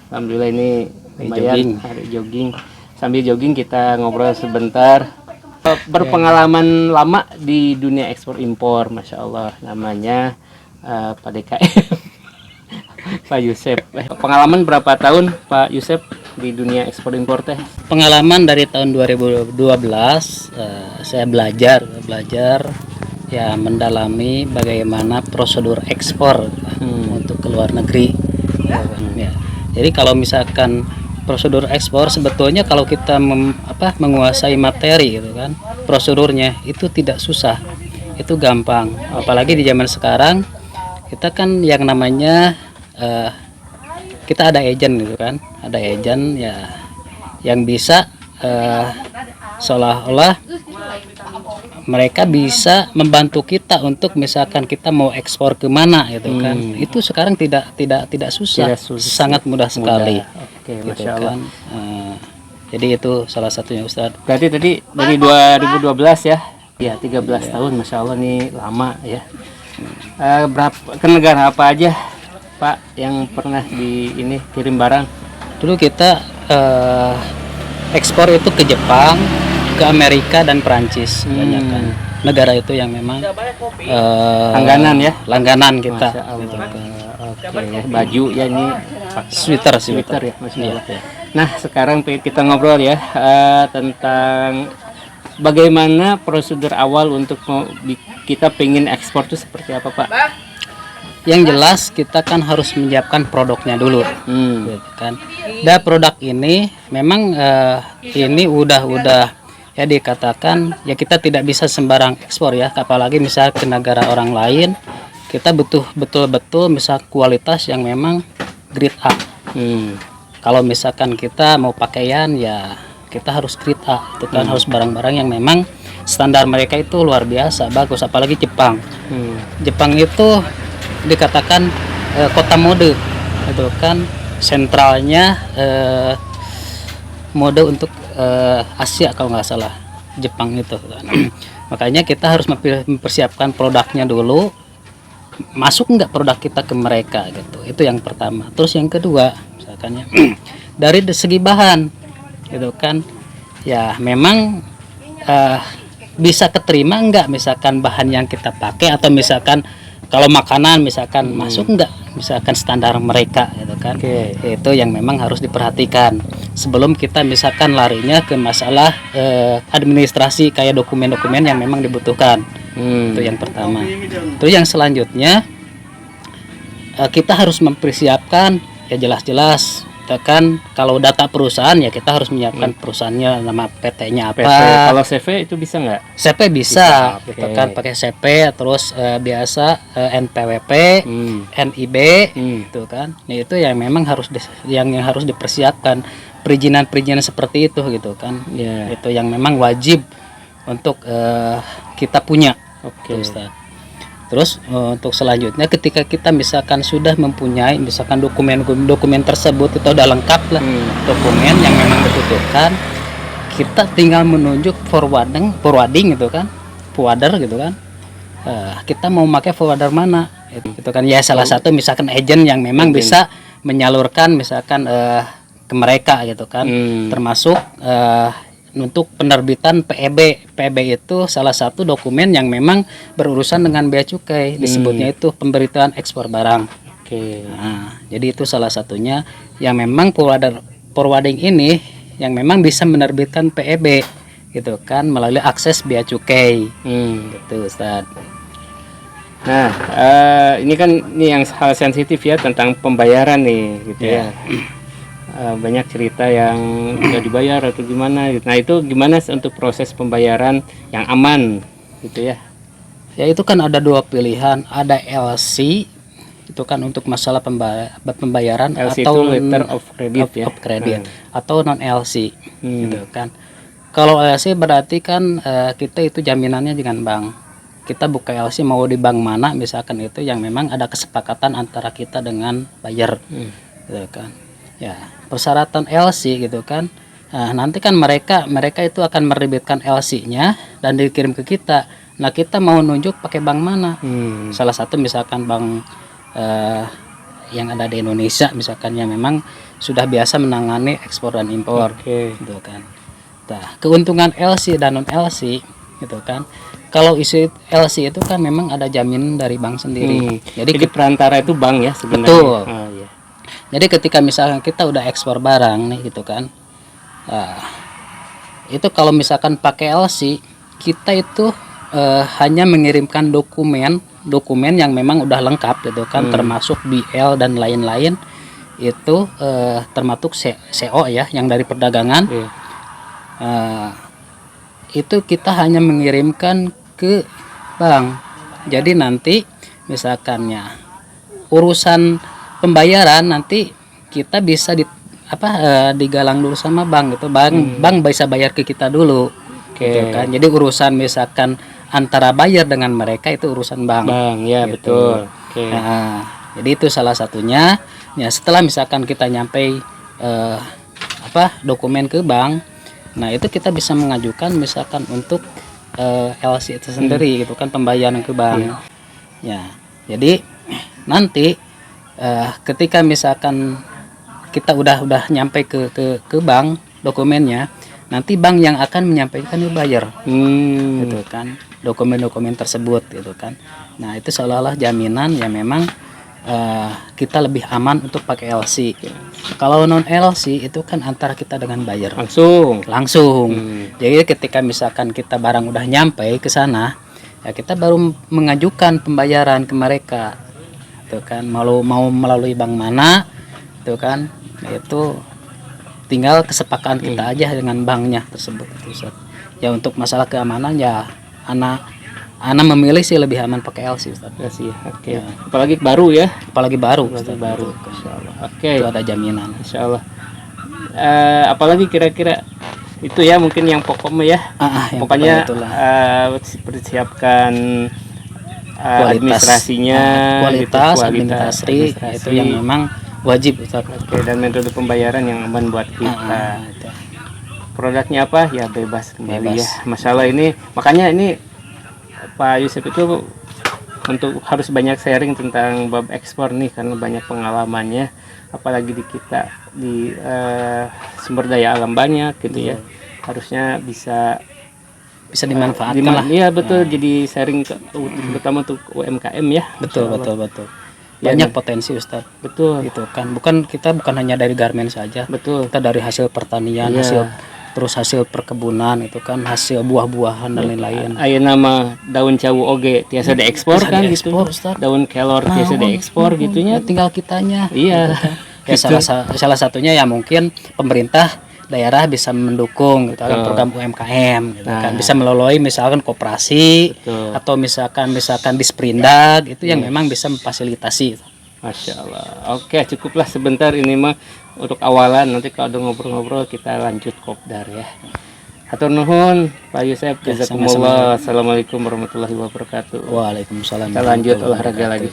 Alhamdulillah ini lumayan jogging. hari jogging. Sambil jogging kita ngobrol sebentar. Berpengalaman lama di dunia ekspor impor, masya Allah. Namanya Pak DKM, Pak Yusef. Pengalaman berapa tahun Pak Yusef di dunia ekspor impor teh? Pengalaman dari tahun 2012 saya belajar ya, mendalami bagaimana prosedur ekspor untuk ke luar negeri. Ya. Jadi kalau misalkan prosedur ekspor, sebetulnya kalau kita menguasai materi gitu kan, prosedurnya itu tidak susah, itu gampang. Apalagi di zaman sekarang kita kan yang namanya kita ada agent gitu kan, ada agent ya yang bisa seolah-olah mereka bisa membantu kita untuk misalkan kita mau ekspor kemana gitu kan. Itu sekarang tidak susah, sangat mudah sekali. Oke, Gitu masya Allah. kan. Jadi itu salah satunya Ustaz. Berarti tadi dari 2012 ya? Ya 13 tahun, masya Allah nih lama ya. Berapa ke negara apa aja Pak yang pernah di ini kirim barang? Dulu kita ekspor itu ke Jepang, ke Amerika dan Perancis, banyak kan. Negara itu yang memang Langganan ya? langganan kita. Masya Allah. Gitu kan. Oke, baju ya ini Sweater ya, masya Allah. Iya. Nah sekarang kita ngobrol ya tentang bagaimana prosedur awal untuk kita pengen ekspor itu seperti apa Pak? Yang jelas kita kan harus menyiapkan produknya dulu, gitu kan. Dan produk ini memang ini udah ya dikatakan ya kita tidak bisa sembarang ekspor ya, apalagi misal ke negara orang lain. Kita butuh betul-betul misal kualitas yang memang grade A. Kalau misalkan kita mau pakaian ya kita harus grade A, itu kan harus barang-barang yang memang standar mereka itu luar biasa bagus, apalagi Jepang. Jepang itu dikatakan kota mode, itu kan sentralnya mode untuk Asia kalau nggak salah, Jepang itu kan. Makanya kita harus mempersiapkan produknya dulu, masuk nggak produk kita ke mereka gitu. Itu yang pertama. Terus yang kedua misalkan ya dari segi bahan gitu kan, ya memang bisa keterima nggak misalkan bahan yang kita pakai, atau misalkan kalau makanan misalkan masuk nggak misalkan standar mereka gitu kan. Itu yang memang harus diperhatikan sebelum kita misalkan larinya ke masalah administrasi kayak dokumen-dokumen yang memang dibutuhkan. Itu yang pertama. Terus yang selanjutnya kita harus mempersiapkan ya jelas-jelas kita kan kalau data perusahaan ya kita harus menyiapkan perusahaannya, nama PT-nya apa. PT. Kalau CV itu bisa nggak? CP bisa. Gitu kan pakai CP, terus biasa NPWP, NIB, gitu kan. Nah itu yang memang harus yang harus dipersiapkan, perizinan seperti itu gitu kan. Itu yang memang wajib untuk kita punya. Ustaz. Terus untuk selanjutnya ketika kita misalkan sudah mempunyai misalkan dokumen tersebut itu udah lengkap lah, dokumen yang memang dibutuhkan, kita tinggal menunjuk forwarding gitu kan, forwarder gitu kan. Kita mau pakai forwarder mana itu kan ya, salah satu misalkan agent yang memang bisa menyalurkan misalkan ke mereka gitu kan. Termasuk untuk penerbitan PEB itu salah satu dokumen yang memang berurusan dengan bea cukai, disebutnya itu pemberitaan ekspor barang. Nah, jadi itu salah satunya yang memang forwarding ini yang memang bisa menerbitkan PEB gitu kan melalui akses bea cukai. Gitu Ustaz. Nah ini kan yang hal sensitif ya tentang pembayaran nih gitu ya. Banyak cerita yang udah dibayar atau gimana gitu. Nah itu gimana untuk proses pembayaran yang aman gitu ya? Ya itu kan ada dua pilihan, ada LC itu kan untuk masalah pembayaran, LC atau itu letter of credit atau non LC gitu kan. Kalau LC berarti kan kita itu jaminannya dengan bank. Kita buka LC mau di bank mana misalkan itu yang memang ada kesepakatan antara kita dengan buyer gitu kan. Ya, persyaratan LC gitu kan. Nah, nanti kan mereka itu akan menerbitkan LC-nya dan dikirim ke kita. Nah, kita mau nunjuk pakai bank mana? Salah satu misalkan bank yang ada di Indonesia misalkan yang memang sudah biasa menangani ekspor dan impor, Oke. gitu kan. Nah, keuntungan LC dan non LC, gitu kan. Kalau isi LC itu kan memang ada jaminan dari bank sendiri. Jadi perantara itu bank ya sebenarnya. Betul. Oh, iya. Jadi ketika misalkan kita udah ekspor barang nih, gitu kan. Nah, itu kalau misalkan pakai LC, kita itu hanya mengirimkan dokumen yang memang udah lengkap, gitu kan, termasuk BL dan lain-lain. Itu termasuk CO ya, yang dari perdagangan. Iya. Itu kita hanya mengirimkan ke bank. Jadi nanti misalkannya urusan pembayaran nanti kita bisa digalang dulu sama bank gitu. Bank bisa bayar ke kita dulu. Gitu kan. Jadi urusan misalkan antara bayar dengan mereka itu urusan bank. Bank ya, gitu. betul. Oke. Nah, jadi itu salah satunya. Ya setelah misalkan kita nyampe dokumen ke bank, nah itu kita bisa mengajukan misalkan untuk LC itu sendiri, gitu kan, pembayaran ke bank. Ya, jadi nanti ketika misalkan kita udah nyampe ke bank dokumennya, nanti bank yang akan menyampaikan ke buyer, gitu kan, dokumen-dokumen tersebut, gitu kan. Nah itu seolah-olah jaminan ya memang kita lebih aman untuk pakai LC. Kalau non LC itu kan antara kita dengan buyer langsung. Jadi ketika misalkan kita barang udah nyampe ke sana, ya kita baru mengajukan pembayaran ke mereka, itu kan, mau melalui bank mana, itu kan, itu tinggal kesepakatan kita aja dengan banknya tersebut. Ya untuk masalah keamanan ya anak memilih sih lebih aman pakai LC, Ustaz. Oke. Ya. Apalagi baru ya. Apalagi baru. Insyaallah. Oke. Itu ada jaminan. Insyaallah. Apalagi kira-kira itu ya mungkin yang pokoknya ya. Pokoknya persiapkan administrasinya, kualitas administrasi itu yang memang wajib, Ustaz. Oke, dan metode pembayaran yang aman buat kita. Produknya apa ya bebas kembali ya. Masalah ini makanya ini Pak Yusuf itu untuk harus banyak sharing tentang bab ekspor nih karena banyak pengalamannya, apalagi di kita di sumber daya alam banyak gitu ya, harusnya bisa dimanfaatkan lah. Iya betul, jadi sharing terutama untuk UMKM ya. Betul. Banyak potensi, Ustaz. Betul. Gitu kan. Kita bukan hanya dari garmen saja. Betul. Kita dari hasil pertanian, hasil perkebunan, itu kan, hasil buah-buahan dan lain-lain. Aya nama daun cawu oge tiasa diekspor kan gitu. Daun kelor tiasa diekspor gitunya. Tinggal kitanya. Iya. Ya, salah satunya ya mungkin pemerintah daerah bisa mendukung gitu kan, program UMKM gitu kan, bisa melalui misalkan koperasi atau misalkan Disperindag itu yang memang bisa memfasilitasi. Masya Allah. Oke, cukuplah sebentar ini mah untuk awalan, nanti kalau ada ngobrol-ngobrol kita lanjut kopdar ya. Hatur nuhun Pak Yusuf, jazakumullah. Assalamualaikum warahmatullahi wabarakatuh. Waalaikumsalam. Kita lanjut olahraga lagi.